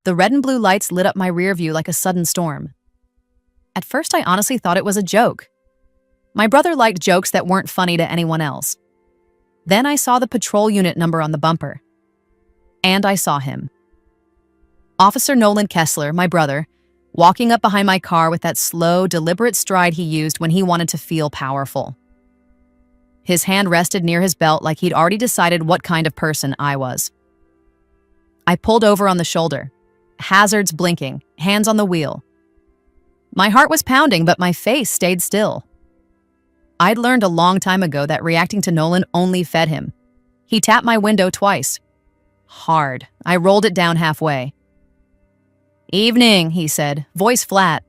The red and blue lights lit up my rear view like a sudden storm. At first, I honestly thought it was a joke. My brother liked jokes that weren't funny to anyone else. Then I saw the patrol unit number on the bumper. And I saw him. Officer Nolan Kessler, my brother, walking up behind my car with that slow, deliberate stride he used when he wanted to feel powerful. His hand rested near his belt like he'd already decided what kind of person I was. I pulled over on the shoulder, hazards blinking, hands on the wheel. My heart was pounding, but my face stayed still. I'd learned a long time ago that reacting to Nolan only fed him. He tapped my window twice. Hard. I rolled it down halfway. "Evening," he said, voice flat.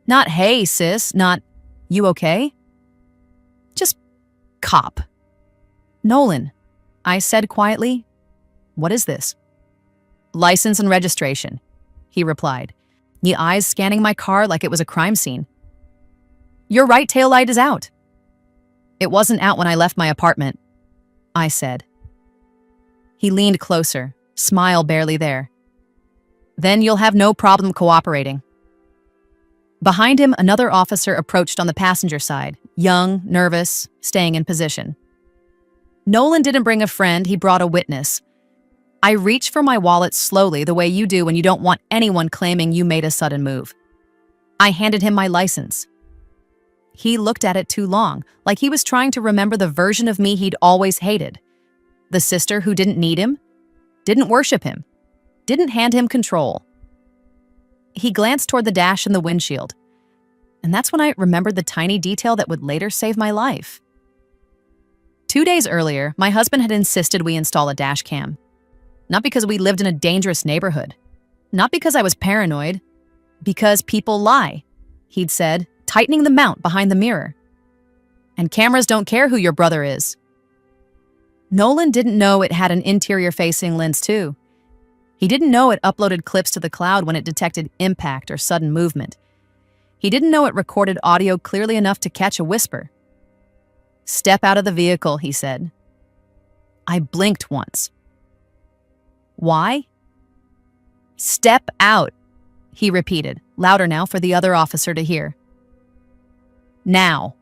Not "hey, sis," not "you okay?" Just cop. "Nolan," I said quietly. "What is this?" "License and registration," he replied, the eyes scanning my car like it was a crime scene. "Your right taillight is out." "It wasn't out when I left my apartment," I said. He leaned closer, smile barely there. "Then you'll have no problem cooperating." Behind him, another officer approached on the passenger side, young, nervous, staying in position. Nolan didn't bring a friend, he brought a witness. I reached for my wallet slowly, the way you do when you don't want anyone claiming you made a sudden move. I handed him my license. He looked at it too long, like he was trying to remember the version of me he'd always hated. The sister who didn't need him, didn't worship him, didn't hand him control. He glanced toward the dash and the windshield, and that's when I remembered the tiny detail that would later save my life. 2 days earlier, my husband had insisted we install a dash cam. Not because we lived in a dangerous neighborhood. Not because I was paranoid. Because people lie, he'd said, tightening the mount behind the mirror. And cameras don't care who your brother is. Nolan didn't know it had an interior-facing lens too. He didn't know it uploaded clips to the cloud when it detected impact or sudden movement. He didn't know it recorded audio clearly enough to catch a whisper. "Step out of the vehicle," he said. I blinked once. "Why?" "Step out," he repeated, louder now for the other officer to hear. "Now."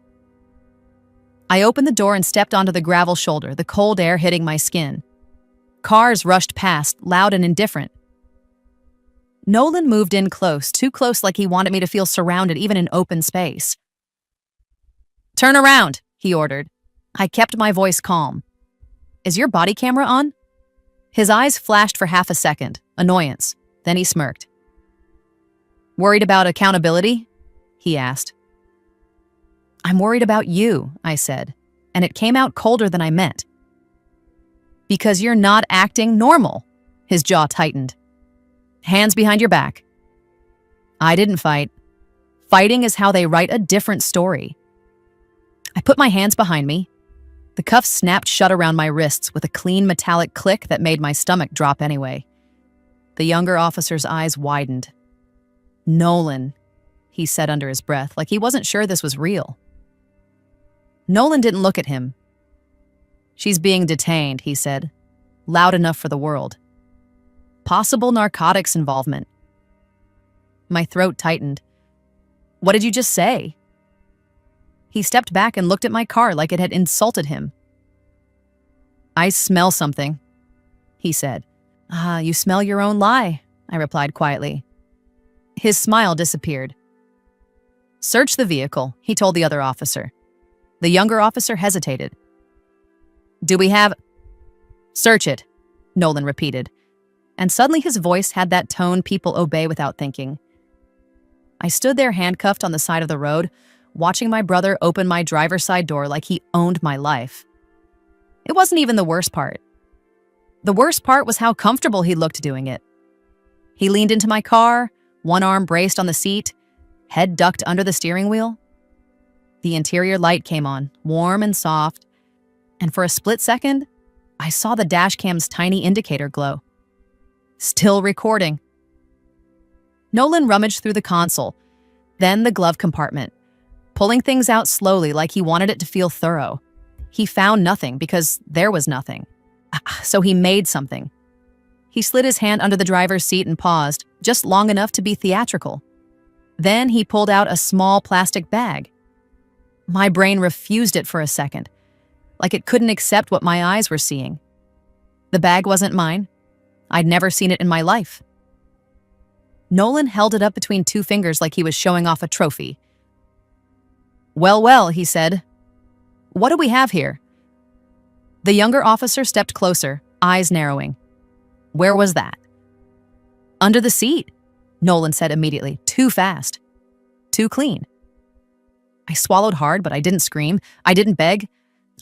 I opened the door and stepped onto the gravel shoulder, the cold air hitting my skin. Cars rushed past, loud and indifferent. Nolan moved in close, too close like he wanted me to feel surrounded even in open space. "Turn around," he ordered. I kept my voice calm. "Is your body camera on?" His eyes flashed for half a second, annoyance. Then he smirked. "Worried about accountability?" he asked. "I'm worried about you," I said, and it came out colder than I meant. "Because you're not acting normal," his jaw tightened. "Hands behind your back." I didn't fight. Fighting is how they write a different story. I put my hands behind me. The cuffs snapped shut around my wrists with a clean metallic click that made my stomach drop anyway. The younger officer's eyes widened. "Nolan," he said under his breath, like he wasn't sure this was real. Nolan didn't look at him. "She's being detained," he said, loud enough for the world. "Possible narcotics involvement." My throat tightened. "What did you just say?" He stepped back and looked at my car like it had insulted him. "I smell something," he said. "Ah, you smell your own lie," I replied quietly. His smile disappeared. "Search the vehicle," he told the other officer. The younger officer hesitated. "Do we have—" "Search it," Nolan repeated, and suddenly his voice had that tone people obey without thinking. I stood there handcuffed on the side of the road, watching my brother open my driver's side door like he owned my life. It wasn't even the worst part. The worst part was how comfortable he looked doing it. He leaned into my car, one arm braced on the seat, head ducked under the steering wheel. The interior light came on, warm and soft, and for a split second, I saw the dashcam's tiny indicator glow. Still recording. Nolan rummaged through the console, then the glove compartment, pulling things out slowly like he wanted it to feel thorough. He found nothing because there was nothing. So he made something. He He slid his hand under the driver's seat and paused, just long enough to be theatrical. Then he pulled out a small plastic bag. My brain refused it for a second, like it couldn't accept what my eyes were seeing. The bag wasn't mine. I'd never seen it in my life. Nolan held it up between two fingers like he was showing off a trophy. "Well, well," he said. "What do we have here?" The younger officer stepped closer, eyes narrowing. "Where was that?" "Under the seat," Nolan said immediately. "Too fast. Too clean." I swallowed hard, but I didn't scream. I didn't beg.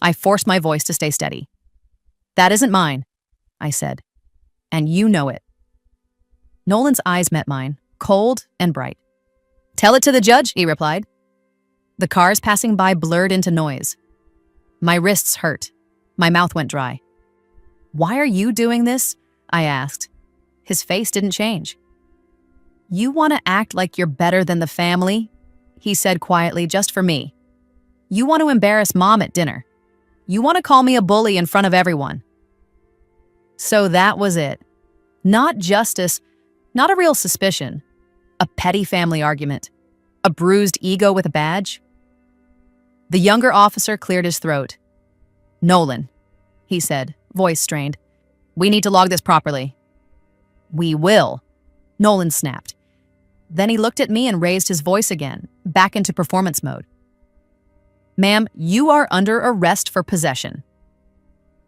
I forced my voice to stay steady. "That isn't mine," I said. "And you know it." Nolan's eyes met mine, cold and bright. "Tell it to the judge," he replied. The cars passing by blurred into noise. My wrists hurt. My mouth went dry. "Why are you doing this?" I asked. His face didn't change. "You want to act like you're better than the family?" he said quietly, "just for me. You want to embarrass Mom at dinner. You want to call me a bully in front of everyone." So that was it. Not justice, not a real suspicion. A petty family argument. A bruised ego with a badge. The younger officer cleared his throat. "Nolan," he said, voice strained. "We need to log this properly." "We will," Nolan snapped. Then he looked at me and raised his voice again, back into performance mode. "Ma'am, you are under arrest for possession."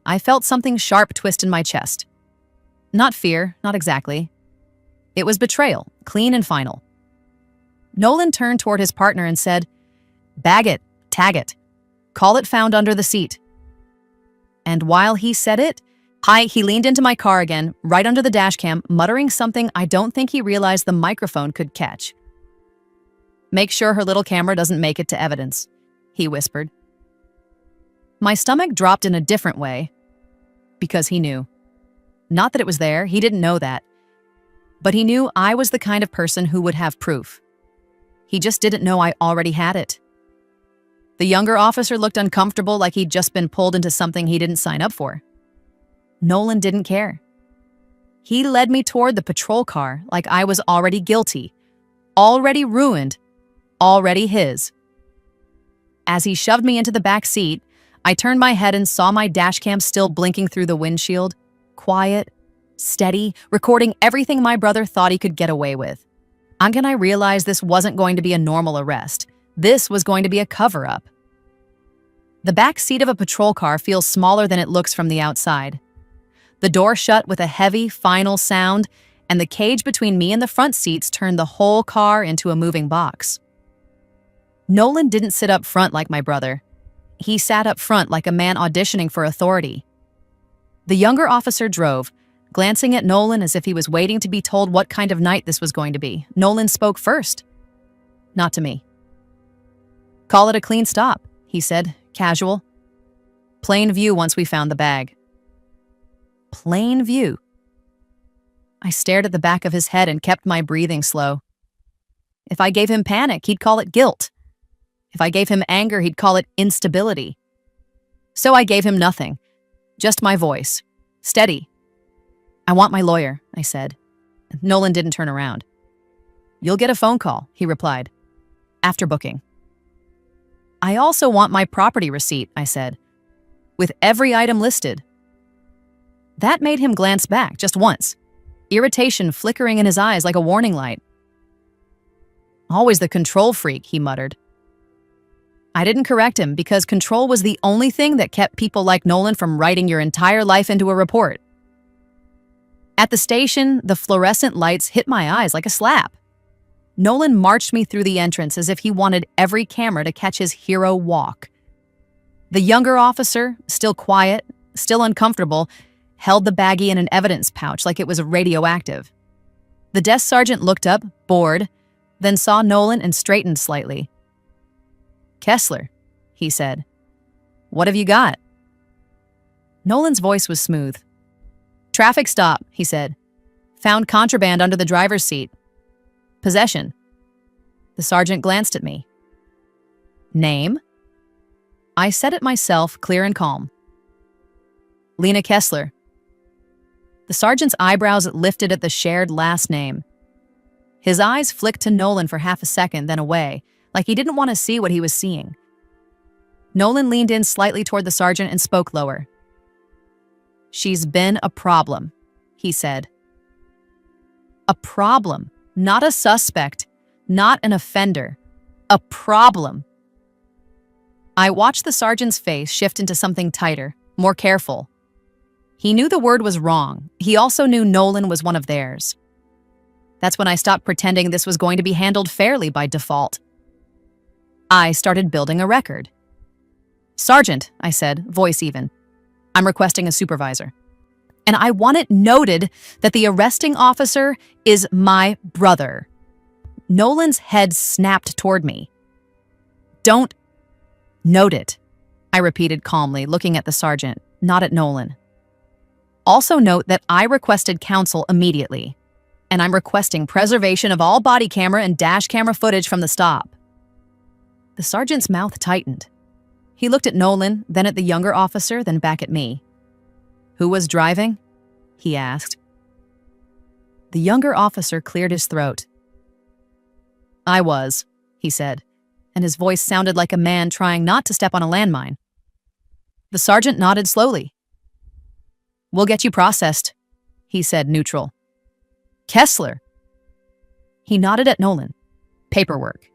I felt something sharp twist in my chest. Not fear, not exactly. It was betrayal, clean and final. Nolan turned toward his partner and said, "Bag it, tag it. Call it found under the seat." And while he said it, he leaned into my car again, right under the dashcam, muttering something I don't think he realized the microphone could catch. "Make sure her little camera doesn't make it to evidence," he whispered. My stomach dropped in a different way, because he knew. Not that it was there, he didn't know that. But he knew I was the kind of person who would have proof. He just didn't know I already had it. The younger officer looked uncomfortable, like he'd just been pulled into something he didn't sign up for. Nolan didn't care. He led me toward the patrol car like I was already guilty, already ruined, already his. As he shoved me into the back seat, I turned my head and saw my dashcam still blinking through the windshield, quiet, steady, recording everything my brother thought he could get away with. Again, I realized this wasn't going to be a normal arrest. This was going to be a cover-up. The back seat of a patrol car feels smaller than it looks from the outside. The door shut with a heavy, final sound, and the cage between me and the front seats turned the whole car into a moving box. Nolan didn't sit up front like my brother. He sat up front like a man auditioning for authority. The younger officer drove, glancing at Nolan as if he was waiting to be told what kind of night this was going to be. Nolan spoke first. Not to me. "Call it a clean stop," he said, casual. "Plain view once we found the bag." Plain view. I stared at the back of his head and kept my breathing slow. If I gave him panic, he'd call it guilt. If I gave him anger, he'd call it instability. So I gave him nothing, just my voice, steady. "I want my lawyer," I said. Nolan didn't turn around. "You'll get a phone call," he replied, "after booking." "I also want my property receipt," I said, "with every item listed." That made him glance back just once, irritation flickering in his eyes like a warning light. "Always the control freak," he muttered. I didn't correct him because control was the only thing that kept people like Nolan from writing your entire life into a report. At the station, the fluorescent lights hit my eyes like a slap. Nolan marched me through the entrance as if he wanted every camera to catch his hero walk. The younger officer, still quiet, still uncomfortable, held the baggie in an evidence pouch like it was radioactive. The desk sergeant looked up, bored, then saw Nolan and straightened slightly. "Kessler," he said, "what have you got?" Nolan's voice was smooth. "Traffic stop," he said. "Found contraband under the driver's seat. Possession." The sergeant glanced at me. "Name?" I said it myself, clear and calm. "Lena Kessler." The sergeant's eyebrows lifted at the shared last name. His eyes flicked to Nolan for half a second, then away, like he didn't want to see what he was seeing. Nolan leaned in slightly toward the sergeant and spoke lower. "She's been a problem," he said. A problem, not a suspect, not an offender. A problem. I watched the sergeant's face shift into something tighter, more careful. He knew the word was wrong. He also knew Nolan was one of theirs. That's when I stopped pretending this was going to be handled fairly by default. I started building a record. "Sergeant," I said, voice even, "I'm requesting a supervisor. And I want it noted that the arresting officer is my brother." Nolan's head snapped toward me. "Don't note it," I repeated calmly, looking at the sergeant, not at Nolan. "Also note that I requested counsel immediately, and I'm requesting preservation of all body camera and dash camera footage from the stop." The sergeant's mouth tightened. He looked at Nolan, then at the younger officer, then back at me. "Who was driving?" he asked. The younger officer cleared his throat. "I was," he said, and his voice sounded like a man trying not to step on a landmine. The sergeant nodded slowly. "We'll get you processed," he said, neutral. "Kessler." He nodded at Nolan. "Paperwork.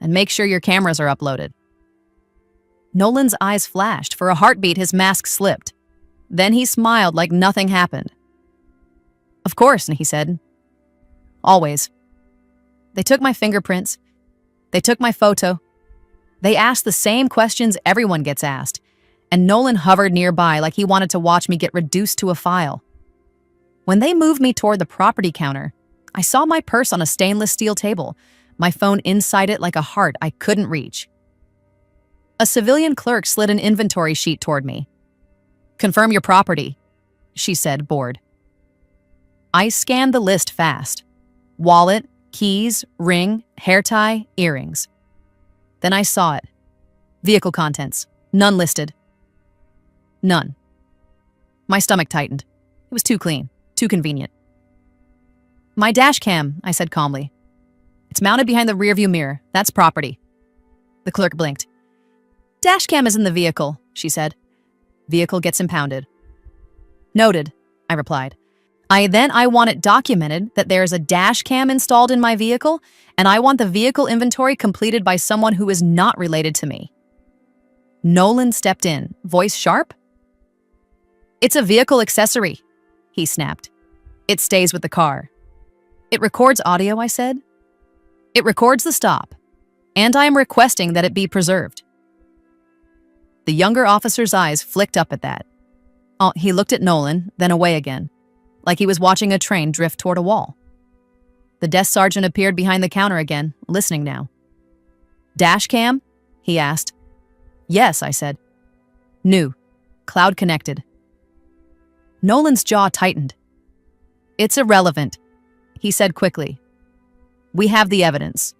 And make sure your cameras are uploaded." Nolan's eyes flashed. For a heartbeat, his mask slipped. Then he smiled like nothing happened. "Of course," he said. "Always. They took my fingerprints. They took my photo. They asked the same questions everyone gets asked, and Nolan hovered nearby like he wanted to watch me get reduced to a file. When they moved me toward the property counter, I saw my purse on a stainless steel table, my phone inside it like a heart I couldn't reach. A civilian clerk slid an inventory sheet toward me. "Confirm your property," she said, bored. I scanned the list fast. Wallet, keys, ring, hair tie, earrings. Then I saw it. Vehicle contents. None listed. None. My stomach tightened. It was too clean, too convenient. "My dash cam," I said calmly. "It's mounted behind the rearview mirror. That's property." The clerk blinked. "Dash cam is in the vehicle," she said. "Vehicle gets impounded." "Noted," I replied. I want it documented that there is a dash cam installed in my vehicle, and I want the vehicle inventory completed by someone who is not related to me." Nolan stepped in, voice sharp. "It's a vehicle accessory," he snapped. "It stays with the car." "It records audio," I said. "It records the stop, and I am requesting that it be preserved." The younger officer's eyes flicked up at that. He looked at Nolan, then away again, like he was watching a train drift toward a wall. The desk sergeant appeared behind the counter again, listening now. "Dash cam?" he asked. "Yes," I said. "New. Cloud connected." Nolan's jaw tightened. "It's irrelevant," he said quickly. "We have the evidence."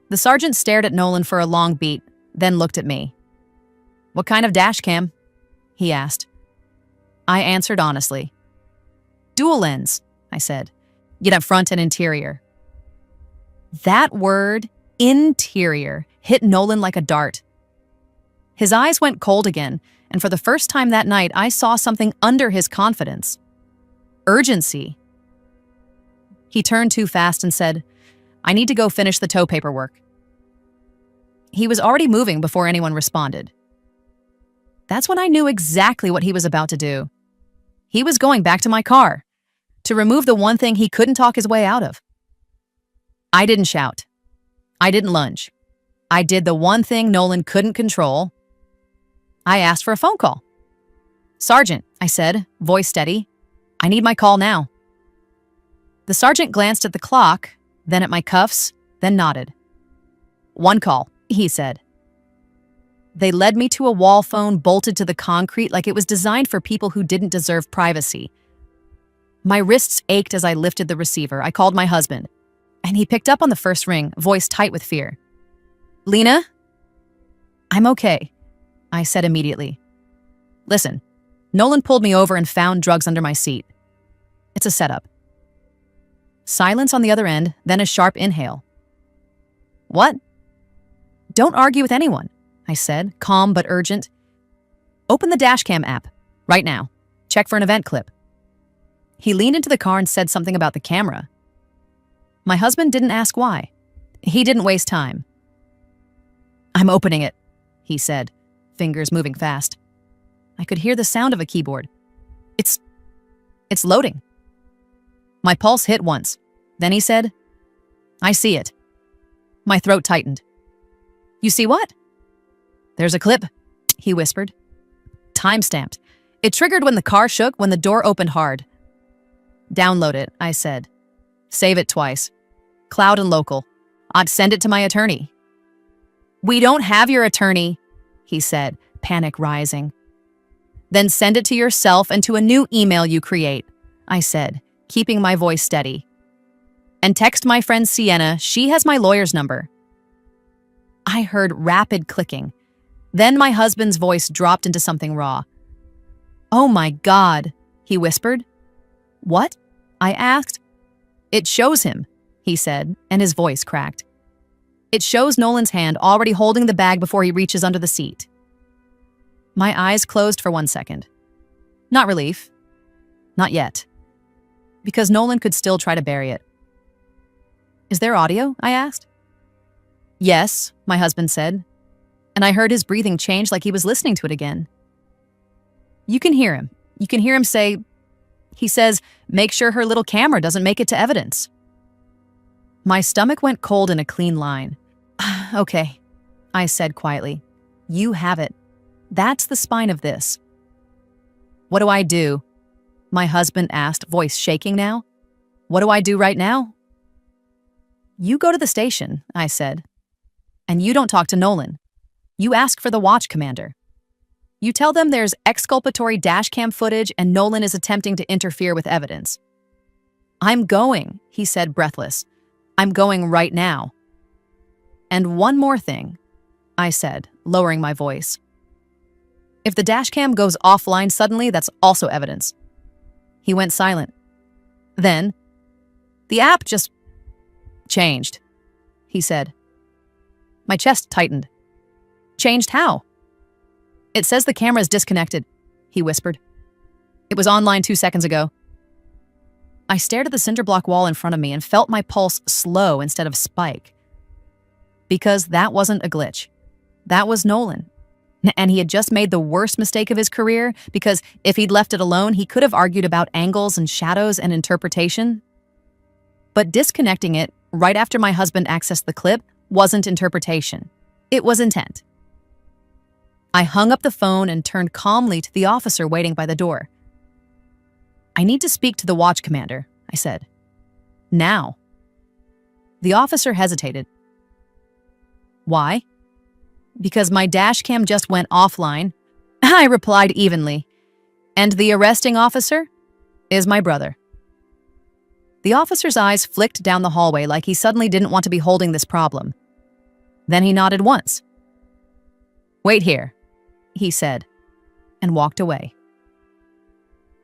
The sergeant stared at Nolan for a long beat, then looked at me. "What kind of dash cam?" he asked. I answered honestly. "Dual lens," I said. "You'd have front and interior." That word, interior, hit Nolan like a dart. His eyes went cold again, and for the first time that night, I saw something under his confidence. Urgency. He turned too fast and said, "I need to go finish the tow paperwork." He was already moving before anyone responded. That's when I knew exactly what he was about to do. He was going back to my car, to remove the one thing he couldn't talk his way out of. I didn't shout. I didn't lunge. I did the one thing Nolan couldn't control. I asked for a phone call. "Sergeant," I said, voice steady, "I need my call now." The sergeant glanced at the clock, then at my cuffs, then nodded. "One call," he said. They led me to a wall phone bolted to the concrete like it was designed for people who didn't deserve privacy. My wrists ached as I lifted the receiver. I called my husband, and he picked up on the first ring, voice tight with fear. "Lena?" "I'm okay," I said immediately. "Listen, Nolan pulled me over and found drugs under my seat. It's a setup. Silence on the other end, then a sharp inhale. What? Don't argue with anyone, I said, calm but urgent. Open the Dashcam app, right now. Check for an event clip. He leaned into the car and said something about the camera. My husband didn't ask why. He didn't waste time. I'm opening it, he said, fingers moving fast. I could hear the sound of a keyboard. It's loading. My pulse hit once. Then he said, I see it. My throat tightened. You see what? There's a clip, he whispered. Time-stamped. It triggered when the car shook when the door opened hard. Download it, I said. Save it twice. Cloud and local. I'd send it to my attorney. We don't have your attorney, he said, panic rising. Then send it to yourself and to a new email you create, I said, keeping my voice steady. And text my friend Sienna, she has my lawyer's number. I heard rapid clicking. Then my husband's voice dropped into something raw. Oh my God, he whispered. What? I asked. It shows him, he said, and his voice cracked. It shows Nolan's hand already holding the bag before he reaches under the seat. My eyes closed for 1 second. Not relief. Not yet. Because Nolan could still try to bury it. Is there audio? I asked. Yes, my husband said, and I heard his breathing change like he was listening to it again. You can hear him. You can hear him say, he says, make sure her little camera doesn't make it to evidence. My stomach went cold in a clean line. Okay, I said quietly. You have it. That's the spine of this. What do I do? My husband asked, voice shaking now. What do I do right now? You go to the station, I said. And you don't talk to Nolan. You ask for the watch commander. You tell them there's exculpatory dashcam footage and Nolan is attempting to interfere with evidence. I'm going, he said, breathless. I'm going right now. And one more thing, I said, lowering my voice. If the dashcam goes offline suddenly, that's also evidence. He went silent. Then, the app just changed, he said. My chest tightened. Changed how? It says the camera is disconnected, he whispered. It was online 2 seconds ago. I stared at the cinder block wall in front of me and felt my pulse slow instead of spike. Because that wasn't a glitch. That was Nolan. And he had just made the worst mistake of his career because if he'd left it alone, he could have argued about angles and shadows and interpretation. But disconnecting it right after my husband accessed the clip wasn't interpretation. It was intent. I hung up the phone and turned calmly to the officer waiting by the door. I need to speak to the watch commander, I said. Now. The officer hesitated. Why? Because my dashcam just went offline, I replied evenly. And the arresting officer is my brother. The officer's eyes flicked down the hallway like he suddenly didn't want to be holding this problem. Then he nodded once. Wait here, he said, and walked away.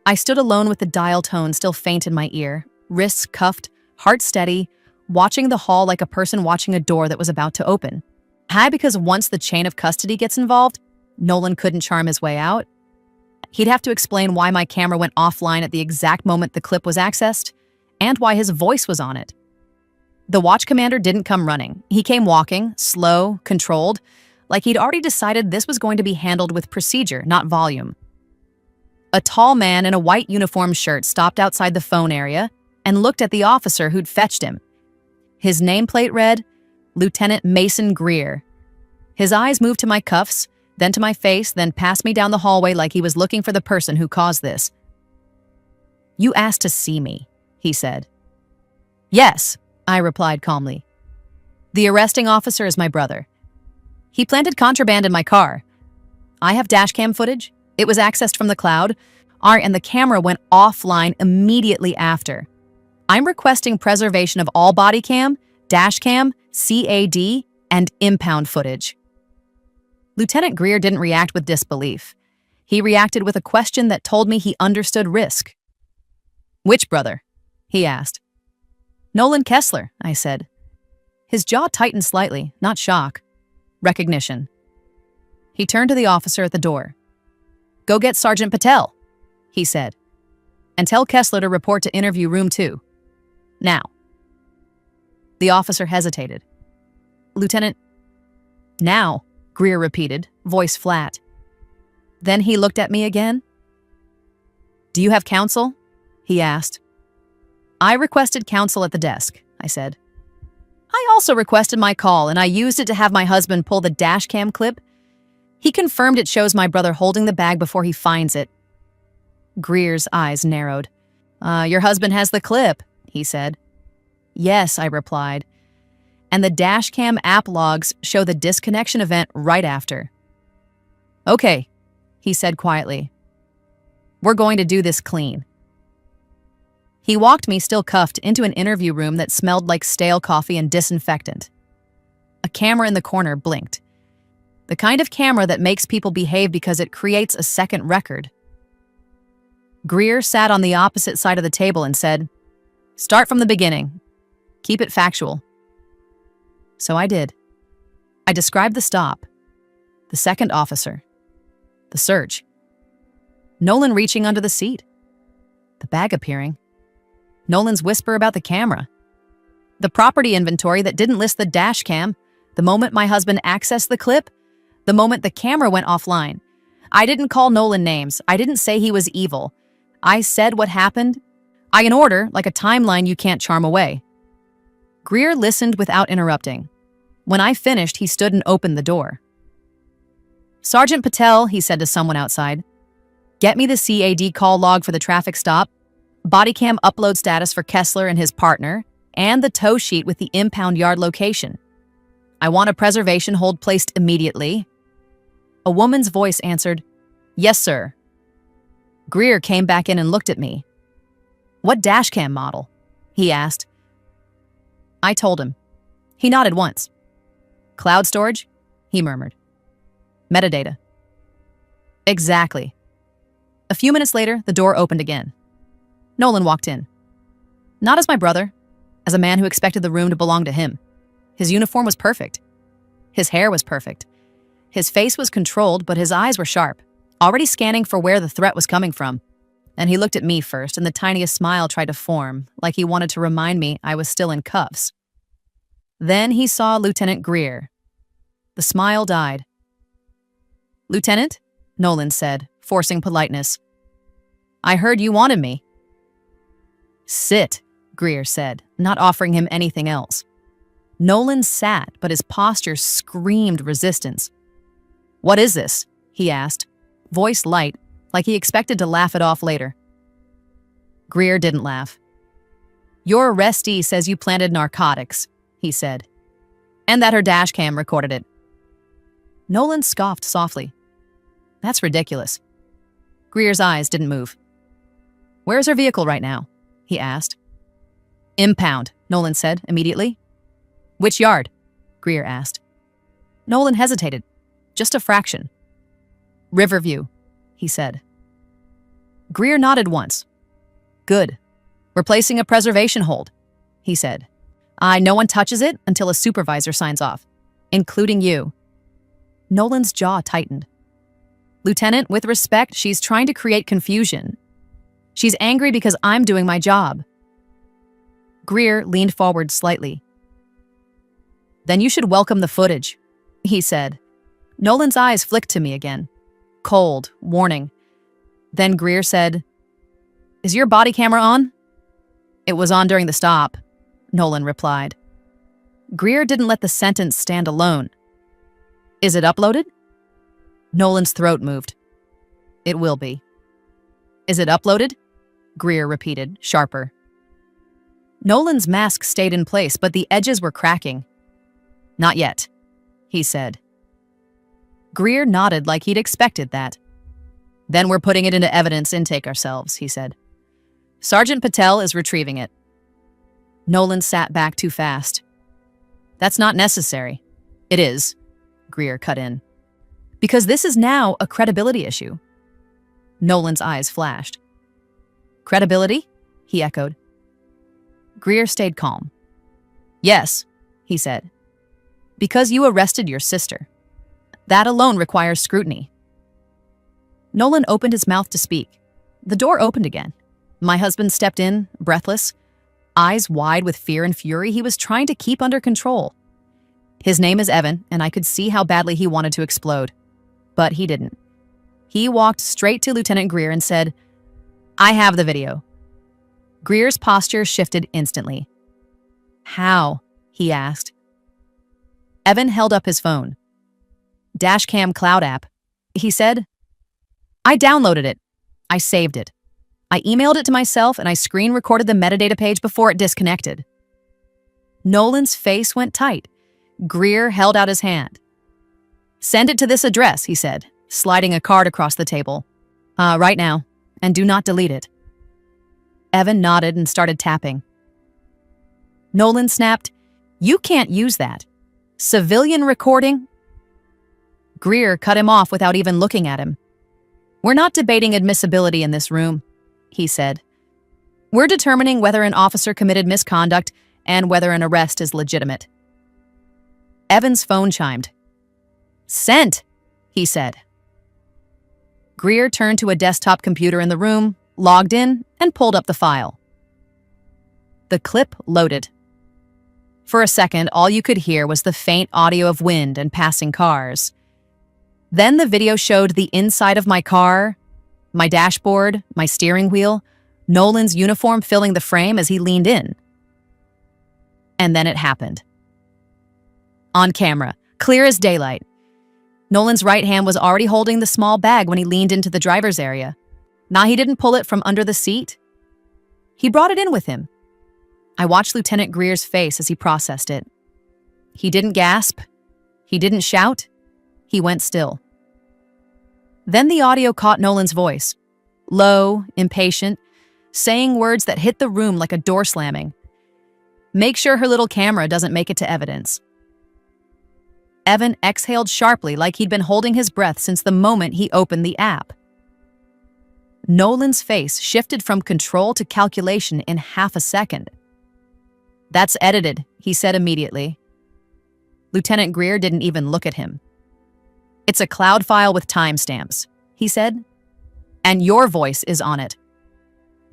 I stood alone with the dial tone still faint in my ear, wrists cuffed, heart steady, watching the hall like a person watching a door that was about to open. High because once the chain of custody gets involved, Nolan couldn't charm his way out. He'd have to explain why my camera went offline at the exact moment the clip was accessed, and why his voice was on it. The watch commander didn't come running. He came walking, slow, controlled, like he'd already decided this was going to be handled with procedure, not volume. A tall man in a white uniform shirt stopped outside the phone area and looked at the officer who'd fetched him. His nameplate read, Lieutenant Mason Greer. His eyes moved to my cuffs, then to my face, then passed me down the hallway like he was looking for the person who caused this. You asked to see me, he said. Yes, I replied calmly. The arresting officer is my brother. He planted contraband in my car. I have dashcam footage. It was accessed from the cloud, and the camera went offline immediately after. I'm requesting preservation of all body cam, dashcam, CAD, and impound footage. Lieutenant Greer didn't react with disbelief. He reacted with a question that told me he understood risk. "Which brother?" he asked. "Nolan Kessler," I said. His jaw tightened slightly, not shock. Recognition. He turned to the officer at the door. "Go get Sergeant Patel," he said, "and tell Kessler to report to interview room 2. Now." The officer hesitated. "Lieutenant..." "Now," Greer repeated, voice flat. Then he looked at me again. "Do you have counsel?" he asked. "I requested counsel at the desk," I said. "I also requested my call, and I used it to have my husband pull the dashcam clip. He confirmed it shows my brother holding the bag before he finds it." Greer's eyes narrowed. Your husband has the clip," he said. "Yes," I replied. "And the dashcam app logs show the disconnection event right after." "Okay," he said quietly. "We're going to do this clean." He walked me, still cuffed, into an interview room that smelled like stale coffee and disinfectant. A camera in the corner blinked. The kind of camera that makes people behave because it creates a second record. Greer sat on the opposite side of the table and said, "Start from the beginning. Keep it factual." So I did. I described the stop, the second officer, the search, Nolan reaching under the seat, the bag appearing, Nolan's whisper about the camera, the property inventory that didn't list the dash cam, the moment my husband accessed the clip, the moment the camera went offline. I didn't call Nolan names. I didn't say he was evil. I said what happened. In order, like a timeline you can't charm away. Greer listened without interrupting. When I finished, he stood and opened the door. "Sergeant Patel," he said to someone outside, "get me the CAD call log for the traffic stop, body cam upload status for Kessler and his partner, and the tow sheet with the impound yard location. I want a preservation hold placed immediately." A woman's voice answered, "Yes, sir." Greer came back in and looked at me. "What dashcam model?" he asked. I told him. He nodded once. "Cloud storage?" he murmured. "Metadata." "Exactly." A few minutes later, the door opened again. Nolan walked in. Not as my brother, as a man who expected the room to belong to him. His uniform was perfect. His hair was perfect. His face was controlled, but his eyes were sharp, already scanning for where the threat was coming from. And he looked at me first, and the tiniest smile tried to form, like he wanted to remind me I was still in cuffs. Then he saw Lieutenant Greer. The smile died. "Lieutenant," Nolan said, forcing politeness. "I heard you wanted me." "Sit," Greer said, not offering him anything else. Nolan sat, but his posture screamed resistance. "What is this?" he asked, voice light, like he expected to laugh it off later. Greer didn't laugh. "Your arrestee says you planted narcotics," he said, "and that her dashcam recorded it." Nolan scoffed softly. "That's ridiculous." Greer's eyes didn't move. "Where's her vehicle right now?" he asked. "Impound," Nolan said immediately. "Which yard?" Greer asked. Nolan hesitated, just a fraction. "Riverview," he said. Greer nodded once. "Good. We're placing a preservation hold," he said. No one touches it until a supervisor signs off, including you." Nolan's jaw tightened. "Lieutenant, with respect, she's trying to create confusion. She's angry because I'm doing my job." Greer leaned forward slightly. "Then you should welcome the footage," he said. Nolan's eyes flicked to me again. Cold, warning. Then Greer said, "Is your body camera on?" "It was on during the stop," Nolan replied. Greer didn't let the sentence stand alone. "Is it uploaded?" Nolan's throat moved. "It will be." "Is it uploaded?" Greer repeated, sharper. Nolan's mask stayed in place, but the edges were cracking. "Not yet," he said. Greer nodded like he'd expected that. "Then we're putting it into evidence intake ourselves," he said. "Sergeant Patel is retrieving it." Nolan sat back too fast. "That's not necessary." "It is," Greer cut in. "Because this is now a credibility issue. Nolan's eyes flashed. Credibility? He echoed. Greer stayed calm. Yes, he said. Because you arrested your sister. That alone requires scrutiny. Nolan opened his mouth to speak. The door opened again. My husband stepped in, breathless, eyes wide with fear and fury he was trying to keep under control. His name is Evan, and I could see how badly he wanted to explode. But he didn't. He walked straight to Lieutenant Greer and said, I have the video. Greer's posture shifted instantly. How? He asked. Evan held up his phone. Dashcam cloud app. He said, I downloaded it. I saved it. I emailed it to myself and I screen recorded the metadata page before it disconnected. Nolan's face went tight. Greer held out his hand. Send it to this address, he said, sliding a card across the table. Right now, and do not delete it. Evan nodded and started tapping. Nolan snapped, You can't use that. Civilian recording? Greer cut him off without even looking at him. We're not debating admissibility in this room, he said. We're determining whether an officer committed misconduct and whether an arrest is legitimate. Evan's phone chimed. Sent, he said. Greer turned to a desktop computer in the room, logged in, and pulled up the file. The clip loaded. For a second, all you could hear was the faint audio of wind and passing cars. Then the video showed the inside of my car, my dashboard, my steering wheel, Nolan's uniform filling the frame as he leaned in. And then it happened. On camera, clear as daylight. Nolan's right hand was already holding the small bag when he leaned into the driver's area. Now he didn't pull it from under the seat. He brought it in with him. I watched Lieutenant Greer's face as he processed it. He didn't gasp. He didn't shout. He went still. Then the audio caught Nolan's voice, low, impatient, saying words that hit the room like a door slamming. Make sure her little camera doesn't make it to evidence. Evan exhaled sharply like he'd been holding his breath since the moment he opened the app. Nolan's face shifted from control to calculation in half a second. That's edited, he said immediately. Lieutenant Greer didn't even look at him. It's a cloud file with timestamps, he said. And your voice is on it.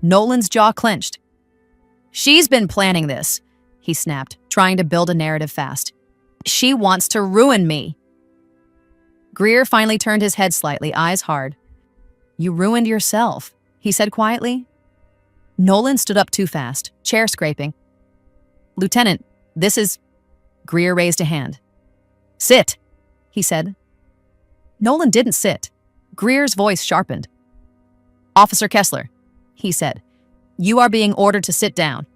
Nolan's jaw clenched. She's been planning this, he snapped, trying to build a narrative fast. She wants to ruin me. Greer finally turned his head slightly, eyes hard. You ruined yourself, he said quietly. Nolan stood up too fast, chair scraping. Lieutenant, this is... Greer raised a hand. Sit, he said. Nolan didn't sit. Greer's voice sharpened. Officer Kessler, he said, you are being ordered to sit down.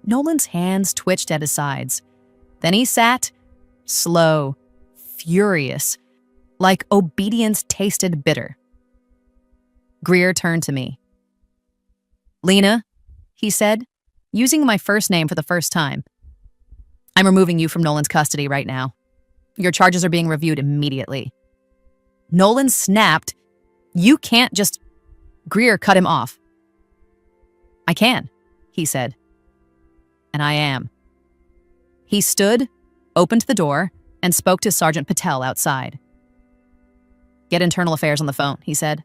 Nolan's hands twitched at his sides. Then he sat, slow, furious, like obedience tasted bitter. Greer turned to me. Lena, he said, using my first name for the first time. I'm removing you from Nolan's custody right now. Your charges are being reviewed immediately. Nolan snapped. You can't just... Greer cut him off. I can, he said. And I am. He stood, opened the door, and spoke to Sergeant Patel outside. Get Internal Affairs on the phone, he said.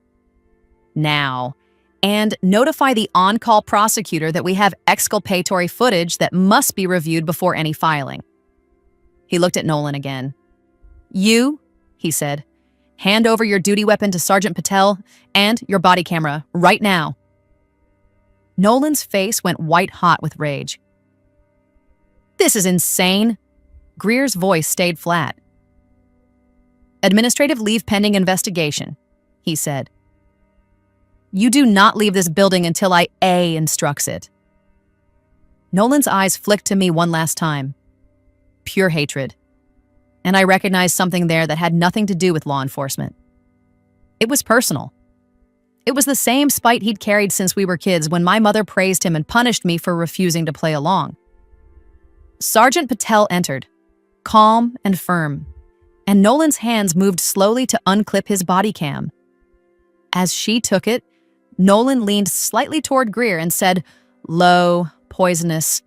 Now. And notify the on-call prosecutor that we have exculpatory footage that must be reviewed before any filing. He looked at Nolan again. You, he said, hand over your duty weapon to Sergeant Patel and your body camera right now. Nolan's face went white-hot with rage. This is insane. Greer's voice stayed flat. Administrative leave pending investigation, he said. You do not leave this building until I A instructs it. Nolan's eyes flicked to me one last time. Pure hatred. And I recognized something there that had nothing to do with law enforcement. It was personal. It was the same spite he'd carried since we were kids when my mother praised him and punished me for refusing to play along. Sergeant Patel entered, calm and firm, and Nolan's hands moved slowly to unclip his body cam. As she took it, Nolan leaned slightly toward Greer and said, "Low, poisonous.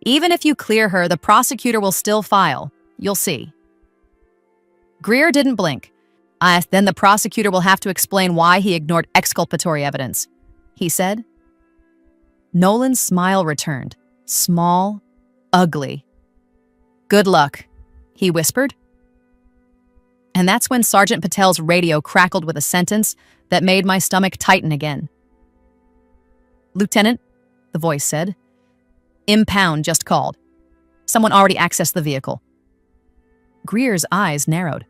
Even if you clear her, the prosecutor will still file. You'll see." Greer didn't blink. Then the prosecutor will have to explain why he ignored exculpatory evidence, he said. Nolan's smile returned, small, ugly. "Good luck," he whispered. And that's when Sergeant Patel's radio crackled with a sentence that made my stomach tighten again. "Lieutenant," the voice said, "Impound just called. Someone already accessed the vehicle." Greer's eyes narrowed.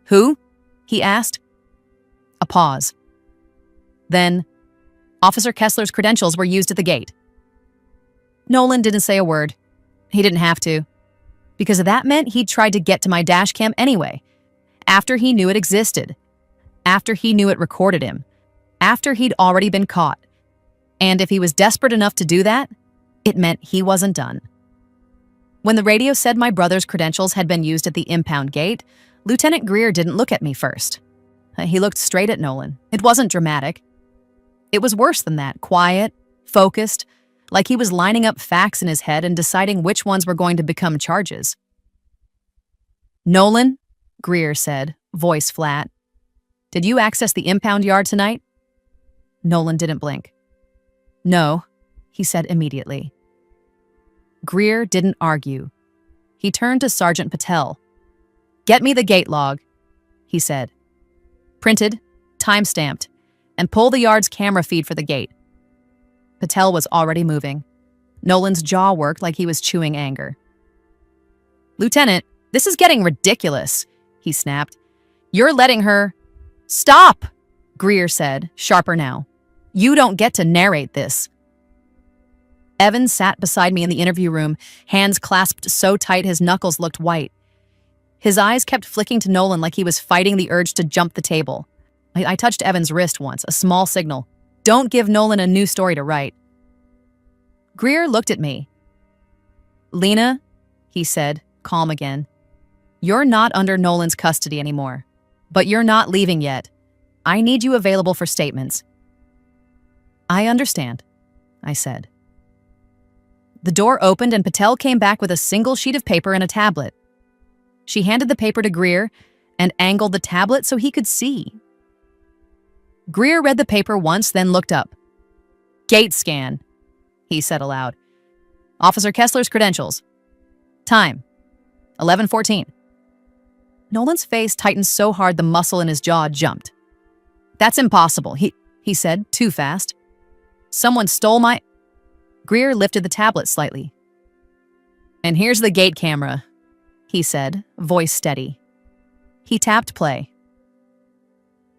"Who?" he asked. A pause. Then, "Officer Kessler's credentials were used at the gate." Nolan didn't say a word. He didn't have to, because that meant he'd tried to get to my dash cam anyway, after he knew it existed, after he knew it recorded him, after he'd already been caught. And if he was desperate enough to do that, it meant he wasn't done. When the radio said my brother's credentials had been used at the impound gate, Lieutenant Greer didn't look at me first. He looked straight at Nolan. It wasn't dramatic. It was worse than that, quiet, focused, like he was lining up facts in his head and deciding which ones were going to become charges. "Nolan," Greer said, voice flat, "did you access the impound yard tonight?" Nolan didn't blink. "No," he said immediately. Greer didn't argue. He turned to Sergeant Patel. "Get me the gate log," he said. "Printed, time-stamped, and pull the yard's camera feed for the gate." Patel was already moving. Nolan's jaw worked like he was chewing anger. "Lieutenant, this is getting ridiculous," he snapped. "You're letting her—" "Stop!" Greer said, sharper now. "You don't get to narrate this." Evans sat beside me in the interview room, hands clasped so tight his knuckles looked white. His eyes kept flicking to Nolan like he was fighting the urge to jump the table. I touched Evans' wrist once, a small signal. Don't give Nolan a new story to write. Greer looked at me. "Lena," he said, calm again, "you're not under Nolan's custody anymore. But you're not leaving yet. I need you available for statements." "I understand," I said. The door opened and Patel came back with a single sheet of paper and a tablet. She handed the paper to Greer and angled the tablet so he could see. Greer read the paper once, then looked up. "Gate scan," he said aloud. "Officer Kessler's credentials. Time, 11:14. Nolan's face tightened so hard the muscle in his jaw jumped. "That's impossible," he said, too fast. "Someone stole my—" Greer lifted the tablet slightly. "And here's the gate camera," he said, voice steady. He tapped play.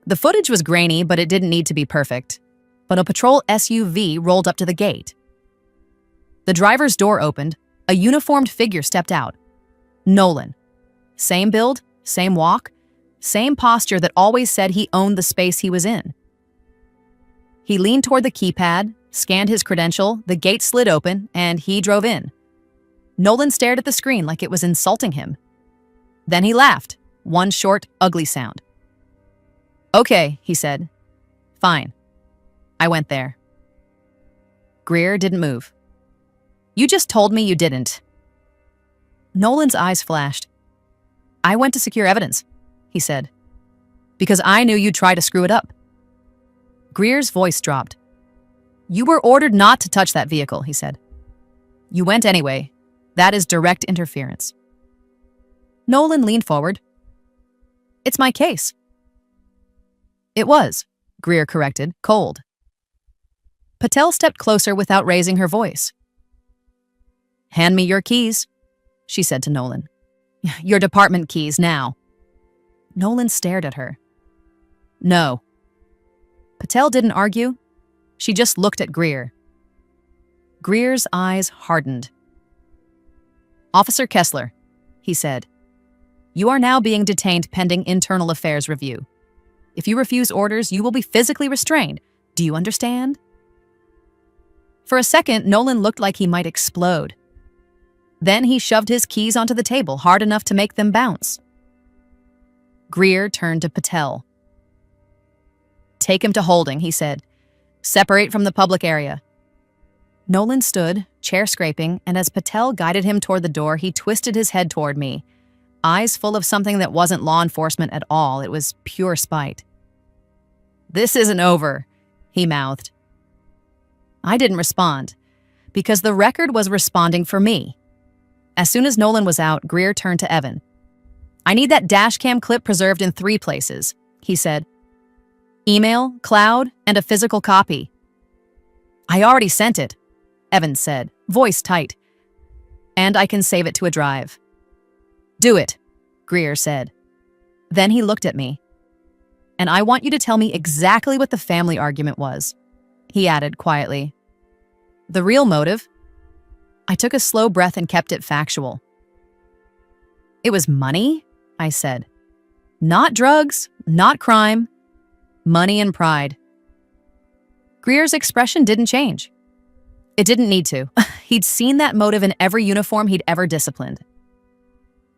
The footage was grainy, but it didn't need to be perfect. But a patrol SUV rolled up to the gate. The driver's door opened. A uniformed figure stepped out. Nolan. Same build, same walk, same posture that always said he owned the space he was in. He leaned toward the keypad, scanned his credential, the gate slid open, and he drove in. Nolan stared at the screen like it was insulting him. Then he laughed, one short, ugly sound. "Okay," he said. "Fine. I went there." Greer didn't move. "You just told me you didn't." Nolan's eyes flashed. "I went to secure evidence," he said, "because I knew you'd try to screw it up." Greer's voice dropped. "You were ordered not to touch that vehicle," he said. "You went anyway. That is direct interference." Nolan leaned forward. "It's my case." "It was," Greer corrected, cold. Patel stepped closer without raising her voice. "Hand me your keys," she said to Nolan. "Your department keys now." Nolan stared at her. "No." Patel didn't argue. She just looked at Greer. Greer's eyes hardened. "Officer Kessler," he said, "you are now being detained pending internal affairs review. If you refuse orders, you will be physically restrained. Do you understand?" For a second, Nolan looked like he might explode. Then he shoved his keys onto the table hard enough to make them bounce. Greer turned to Patel. Take him to holding, he said. Separate from the public area. Nolan stood, chair scraping, and as Patel guided him toward the door, he twisted his head toward me, eyes full of something that wasn't law enforcement at all. It was pure spite. This isn't over, he mouthed. I didn't respond, because the record was responding for me. As soon as Nolan was out, Greer turned to Evan. I need that Dashcam clip preserved in 3 places, he said. Email, cloud, and a physical copy. I already sent it, Evan said, voice tight. And I can save it to a drive. Do it, Greer said. Then he looked at me. And I want you to tell me exactly what the family argument was, he added quietly. The real motive? I took a slow breath and kept it factual. It was money, I said. Not drugs, not crime. Money and pride. Greer's expression didn't change. It didn't need to. He'd seen that motive in every uniform he'd ever disciplined.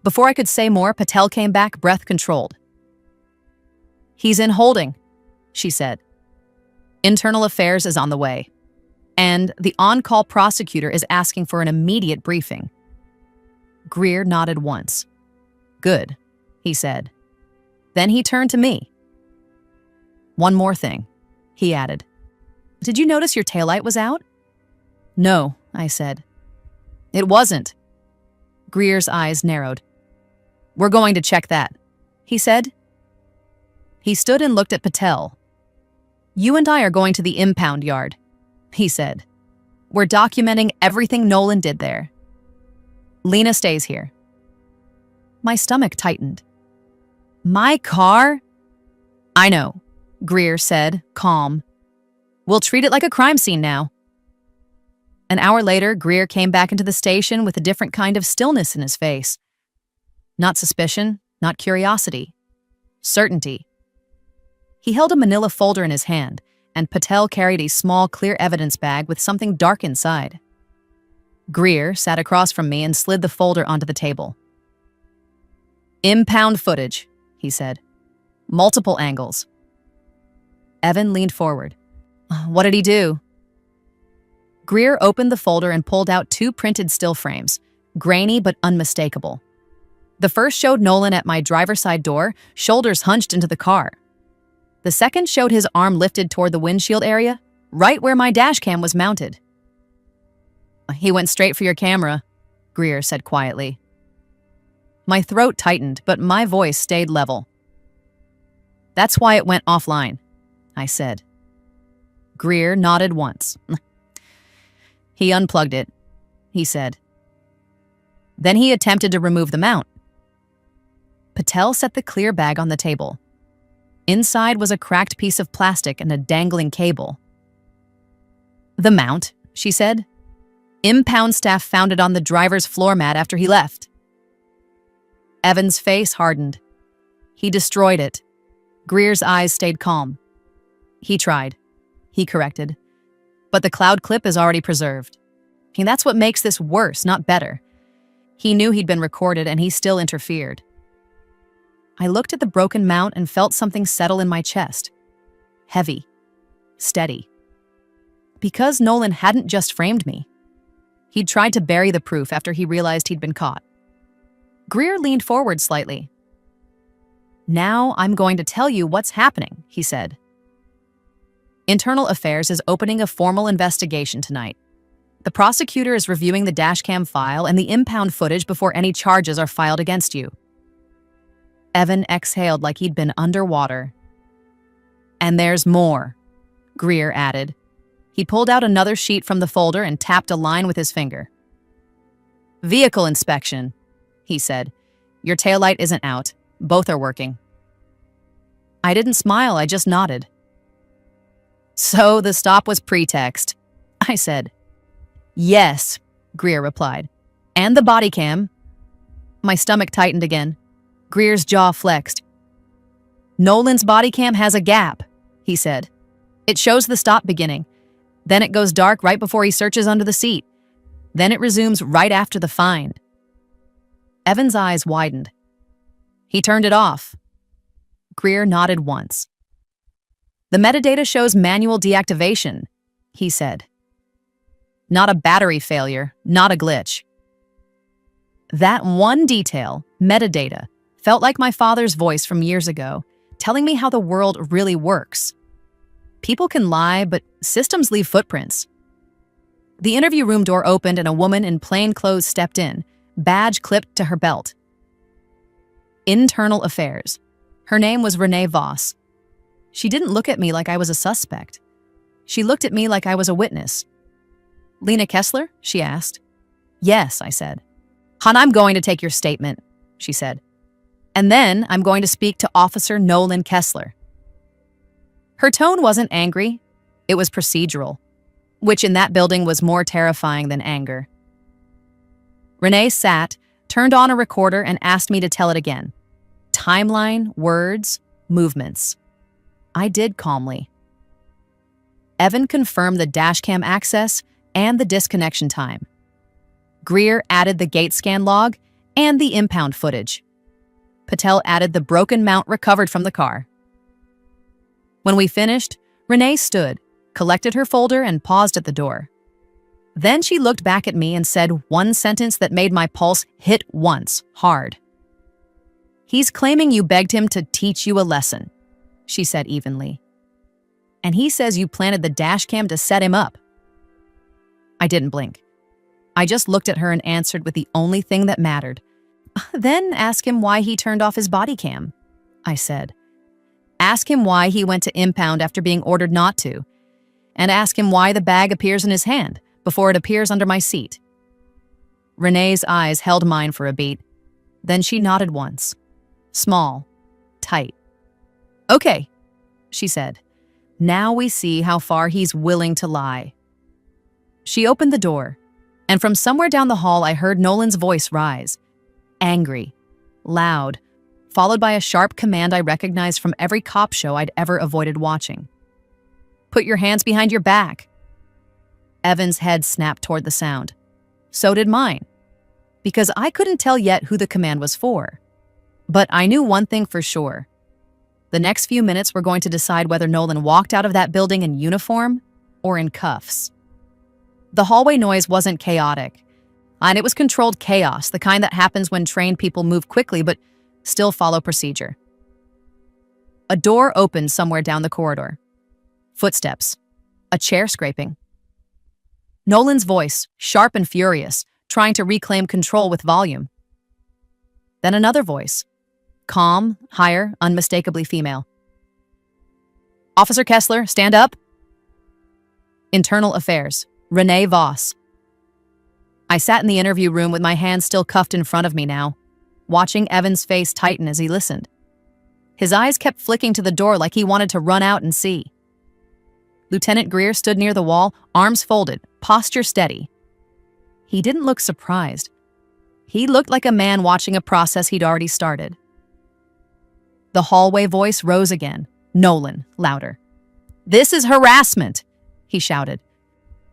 Before I could say more, Patel came back, breath controlled. He's in holding, she said. Internal Affairs is on the way. And the on-call prosecutor is asking for an immediate briefing. Greer nodded once. Good, he said. Then he turned to me. One more thing, he added. Did you notice your taillight was out? No, I said. It wasn't. Greer's eyes narrowed. We're going to check that, he said. He stood and looked at Patel. You and I are going to the impound yard, he said. We're documenting everything Nolan did there. Lena stays here. My stomach tightened. My car? I know, Greer said, calm. We'll treat it like a crime scene now. An hour later, Greer came back into the station with a different kind of stillness in his face. Not suspicion, not curiosity. Certainty. He held a manila folder in his hand, and Patel carried a small, clear evidence bag with something dark inside. Greer sat across from me and slid the folder onto the table. Impound footage, he said. Multiple angles. Evan leaned forward. What did he do? Greer opened the folder and pulled out 2 printed still frames, grainy but unmistakable. The first showed Nolan at my driver's side door, shoulders hunched into the car. The second showed his arm lifted toward the windshield area, right where my dashcam was mounted. He went straight for your camera, Greer said quietly. My throat tightened, but my voice stayed level. That's why it went offline, I said. Greer nodded once. He unplugged it, he said. Then he attempted to remove the mount. Patel set the clear bag on the table. Inside was a cracked piece of plastic and a dangling cable. The mount, she said. Impound staff found it on the driver's floor mat after he left. Evan's face hardened. He destroyed it. Greer's eyes stayed calm. He tried. He corrected. But the cloud clip is already preserved. And that's what makes this worse, not better. He knew he'd been recorded and he still interfered. I looked at the broken mount and felt something settle in my chest. Heavy. Steady. Because Nolan hadn't just framed me. He'd tried to bury the proof after he realized he'd been caught. Greer leaned forward slightly. Now I'm going to tell you what's happening, he said. Internal Affairs is opening a formal investigation tonight. The prosecutor is reviewing the dashcam file and the impound footage before any charges are filed against you. Evan exhaled like he'd been underwater. And there's more, Greer added. He pulled out another sheet from the folder and tapped a line with his finger. Vehicle inspection, he said. Your taillight isn't out. Both are working. I didn't smile, I just nodded. So the stop was pretext, I said. Yes, Greer replied. And the body cam. My stomach tightened again. Greer's jaw flexed. Nolan's body cam has a gap, he said. It shows the stop beginning. Then it goes dark right before he searches under the seat. Then it resumes right after the find. Evan's eyes widened. He turned it off. Greer nodded once. The metadata shows manual deactivation, he said. Not a battery failure, not a glitch. That one detail, metadata, felt like my father's voice from years ago, telling me how the world really works. People can lie, but systems leave footprints. The interview room door opened and a woman in plain clothes stepped in, badge clipped to her belt. Internal Affairs. Her name was Renee Voss. She didn't look at me like I was a suspect. She looked at me like I was a witness. Lena Kessler? She asked. Yes, I said. Hon, I'm going to take your statement, she said. And then I'm going to speak to Officer Nolan Kessler. Her tone wasn't angry. It was procedural, which in that building was more terrifying than anger. Renee sat, turned on a recorder, and asked me to tell it again. Timeline, words, movements. I did calmly. Evan confirmed the dashcam access and the disconnection time. Greer added the gate scan log and the impound footage. Patel added the broken mount recovered from the car. When we finished, Renee stood, collected her folder, and paused at the door. Then she looked back at me and said one sentence that made my pulse hit once, hard. He's claiming you begged him to teach you a lesson, she said evenly. And he says you planted the dashcam to set him up. I didn't blink. I just looked at her and answered with the only thing that mattered. Then ask him why he turned off his body cam, I said. Ask him why he went to impound after being ordered not to. And ask him why the bag appears in his hand before it appears under my seat. Renee's eyes held mine for a beat. Then she nodded once. Small, tight. Okay, she said. Now we see how far he's willing to lie. She opened the door, and from somewhere down the hall I heard Nolan's voice rise. Angry, loud, followed by a sharp command I recognized from every cop show I'd ever avoided watching. Put your hands behind your back. Evan's head snapped toward the sound. So did mine, because I couldn't tell yet who the command was for. But I knew one thing for sure. The next few minutes were going to decide whether Nolan walked out of that building in uniform or in cuffs. The hallway noise wasn't chaotic, and it was controlled chaos, the kind that happens when trained people move quickly but still follow procedure. A door opened somewhere down the corridor. Footsteps. A chair scraping. Nolan's voice, sharp and furious, trying to reclaim control with volume. Then another voice. Calm, higher, unmistakably female. Officer Kessler, stand up. Internal Affairs. Renee Voss. I sat in the interview room with my hands still cuffed in front of me now, watching Evan's face tighten as he listened. His eyes kept flicking to the door like he wanted to run out and see. Lieutenant Greer stood near the wall, arms folded, posture steady. He didn't look surprised. He looked like a man watching a process he'd already started. The hallway voice rose again. Nolan, louder. This is harassment, he shouted.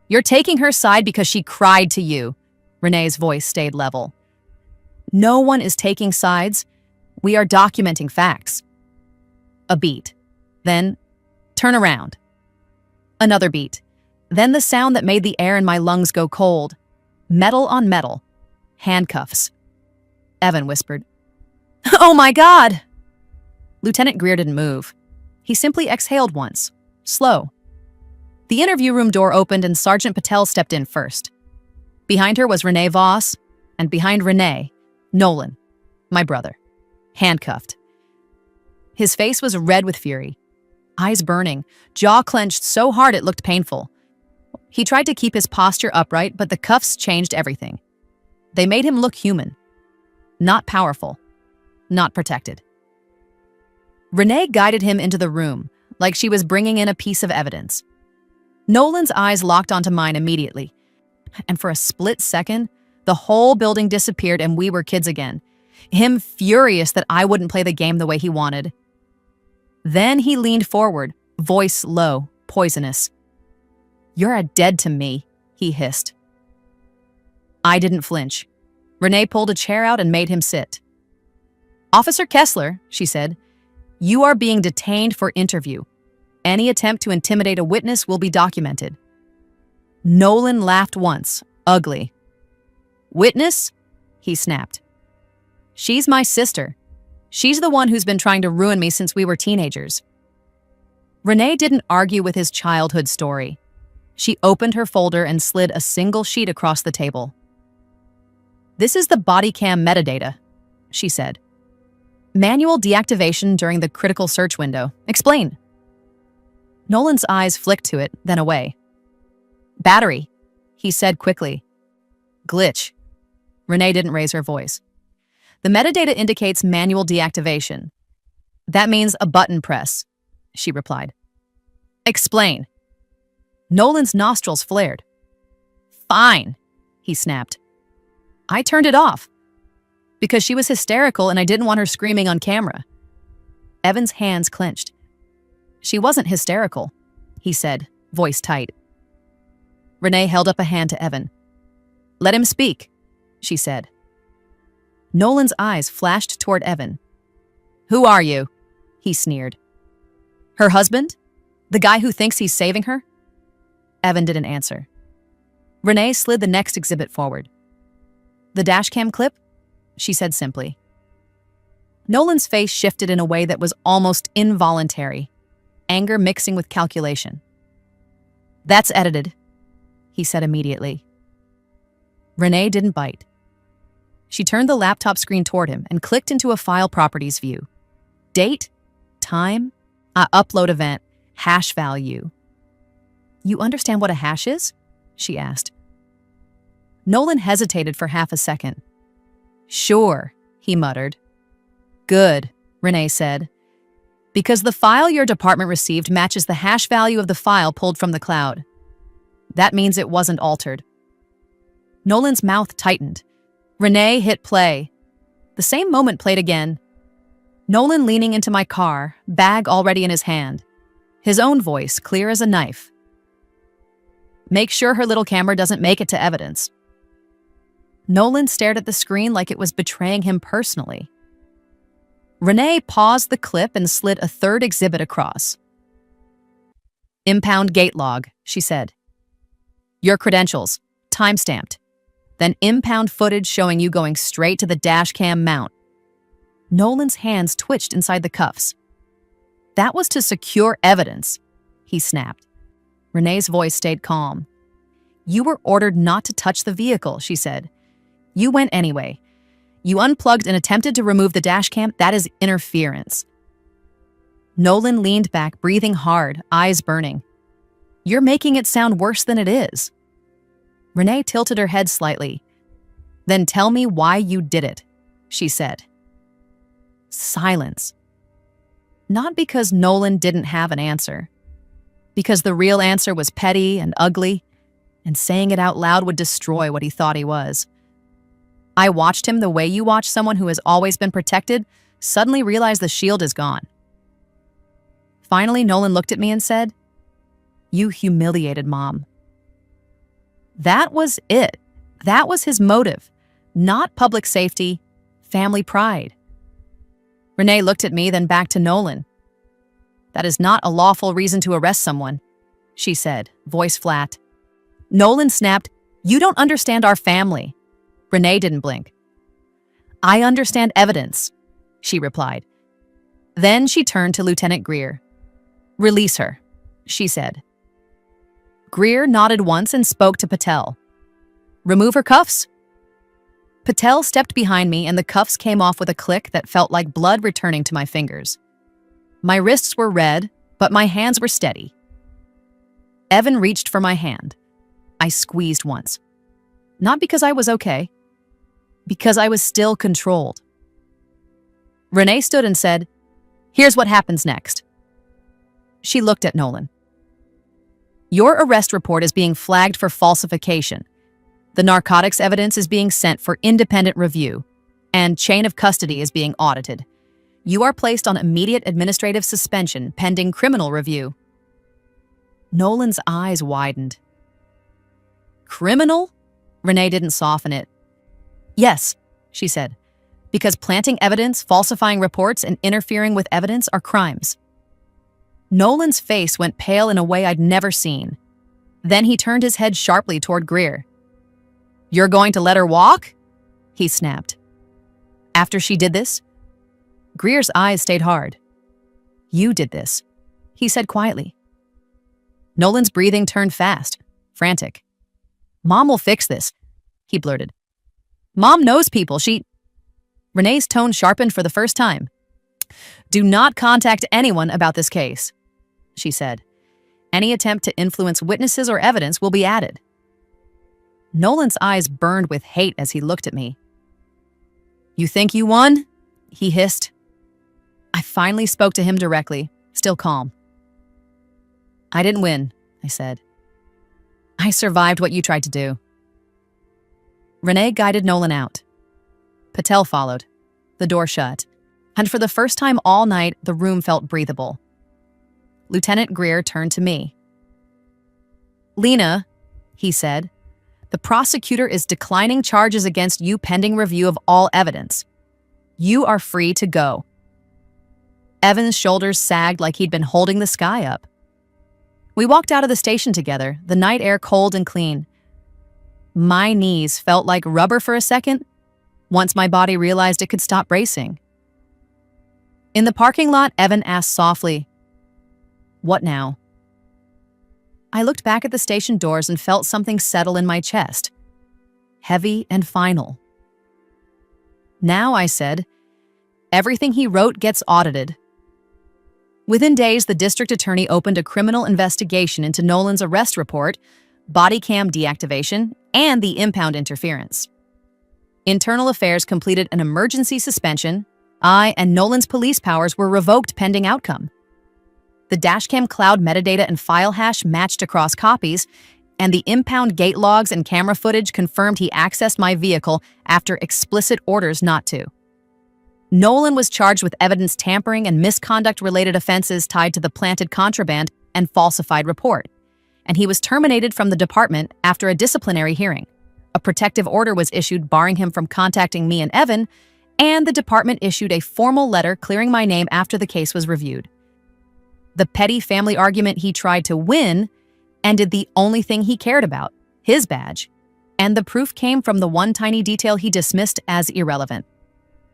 You're taking her side because she cried to you. Renee's voice stayed level. No one is taking sides. We are documenting facts. A beat. Then, turn around. Another beat. Then the sound that made the air in my lungs go cold. Metal on metal. Handcuffs. Evan whispered. Oh my God! Lieutenant Greer didn't move. He simply exhaled once. Slow. The interview room door opened and Sergeant Patel stepped in first. Behind her was Renee Voss, and behind Renee, Nolan, my brother, handcuffed. His face was red with fury, eyes burning, jaw clenched so hard it looked painful. He tried to keep his posture upright, but the cuffs changed everything. They made him look human, not powerful, not protected. Renee guided him into the room, like she was bringing in a piece of evidence. Nolan's eyes locked onto mine immediately, and for a split second, the whole building disappeared and we were kids again, him furious that I wouldn't play the game the way he wanted. Then he leaned forward, voice low, poisonous. You're a dead to me, he hissed. I didn't flinch. Renee pulled a chair out and made him sit. Officer Kessler, she said, you are being detained for interview. Any attempt to intimidate a witness will be documented. Nolan laughed once, ugly. Witness? He snapped. She's my sister. She's the one who's been trying to ruin me since we were teenagers. Renee didn't argue with his childhood story. She opened her folder and slid a single sheet across the table. This is the body cam metadata, she said. Manual deactivation during the critical search window. Explain. Nolan's eyes flicked to it, then away. Battery, he said quickly. Glitch. Renee didn't raise her voice. The metadata indicates manual deactivation. That means a button press, she replied. Explain. Nolan's nostrils flared. Fine, he snapped. I turned it off because she was hysterical and I didn't want her screaming on camera. Evan's hands clenched. She wasn't hysterical, he said, voice tight. Renee held up a hand to Evan. Let him speak, she said. Nolan's eyes flashed toward Evan. Who are you? He sneered. Her husband? The guy who thinks he's saving her? Evan didn't answer. Renee slid the next exhibit forward. The dashcam clip? She said simply. Nolan's face shifted in a way that was almost involuntary, anger mixing with calculation. That's edited, he said immediately. Renee didn't bite. She turned the laptop screen toward him and clicked into a file properties view. Date, time, upload event, hash value. You understand what a hash is? She asked. Nolan hesitated for half a second. Sure, he muttered. Good, Renee said. Because the file your department received matches the hash value of the file pulled from the cloud. That means it wasn't altered. Nolan's mouth tightened. Renee hit play. The same moment played again. Nolan leaning into my car, bag already in his hand. His own voice, clear as a knife. Make sure her little camera doesn't make it to evidence. Nolan stared at the screen like it was betraying him personally. Renee paused the clip and slid a third exhibit across. Impound gate log, she said. Your credentials, time-stamped. Then impound footage showing you going straight to the dashcam mount. Nolan's hands twitched inside the cuffs. That was to secure evidence, he snapped. Renee's voice stayed calm. You were ordered not to touch the vehicle, she said. You went anyway. You unplugged and attempted to remove the dashcam. That is interference. Nolan leaned back, breathing hard, eyes burning. You're making it sound worse than it is. Renee tilted her head slightly. Then tell me why you did it, she said. Silence. Not because Nolan didn't have an answer. Because the real answer was petty and ugly, and saying it out loud would destroy what he thought he was. I watched him the way you watch someone who has always been protected suddenly realize the shield is gone. Finally, Nolan looked at me and said, You humiliated Mom. That was it. That was his motive. Not public safety, family pride. Renee looked at me, then back to Nolan. That is not a lawful reason to arrest someone, she said, voice flat. Nolan snapped, You don't understand our family. Renee didn't blink. I understand evidence, she replied. Then she turned to Lieutenant Greer. Release her, she said. Greer nodded once and spoke to Patel. Remove her cuffs. Patel stepped behind me and the cuffs came off with a click that felt like blood returning to my fingers. My wrists were red, but my hands were steady. Evan reached for my hand. I squeezed once. Not because I was okay, because I was still controlled. Renee stood and said, Here's what happens next. She looked at Nolan. Your arrest report is being flagged for falsification. The narcotics evidence is being sent for independent review, and chain of custody is being audited. You are placed on immediate administrative suspension pending criminal review. Nolan's eyes widened. Criminal? Renee didn't soften it. Yes, she said, because planting evidence, falsifying reports, and interfering with evidence are crimes. Nolan's face went pale in a way I'd never seen. Then he turned his head sharply toward Greer. "You're going to let her walk?" he snapped. "After she did this?" Greer's eyes stayed hard. "You did this," he said quietly. Nolan's breathing turned fast, frantic. "Mom will fix this," he blurted. "Mom knows people, Renee's tone sharpened for the first time. "Do not contact anyone about this case," she said. "Any attempt to influence witnesses or evidence will be added." Nolan's eyes burned with hate as he looked at me. "You think you won?" he hissed. I finally spoke to him directly, still calm. "I didn't win," I said. "I survived what you tried to do." Renee guided Nolan out. Patel followed. The door shut, and for the first time all night, the room felt breathable. Lieutenant Greer turned to me. "Lena," he said, "the prosecutor is declining charges against you pending review of all evidence. You are free to go." Evan's shoulders sagged like he'd been holding the sky up. We walked out of the station together, the night air cold and clean. My knees felt like rubber for a second, once my body realized it could stop bracing. In the parking lot, Evan asked softly, "What now?" I looked back at the station doors and felt something settle in my chest, heavy and final. "Now," I said, "everything he wrote gets audited." Within days, the district attorney opened a criminal investigation into Nolan's arrest report, body cam deactivation, and the impound interference. Internal Affairs completed an emergency suspension. I and Nolan's police powers were revoked pending outcome. The Dashcam cloud metadata and file hash matched across copies, and the impound gate logs and camera footage confirmed he accessed my vehicle after explicit orders not to. Nolan was charged with evidence tampering and misconduct-related offenses tied to the planted contraband and falsified report, and he was terminated from the department after a disciplinary hearing. A protective order was issued barring him from contacting me and Evan, and the department issued a formal letter clearing my name after the case was reviewed. The petty family argument he tried to win ended the only thing he cared about, his badge, and the proof came from the one tiny detail he dismissed as irrelevant.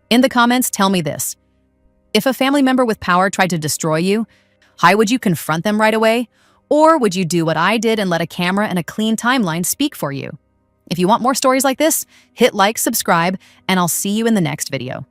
In the comments, tell me this. If a family member with power tried to destroy you, how would you confront them right away? Or would you do what I did and let a camera and a clean timeline speak for you? If you want more stories like this, hit like, subscribe, and I'll see you in the next video.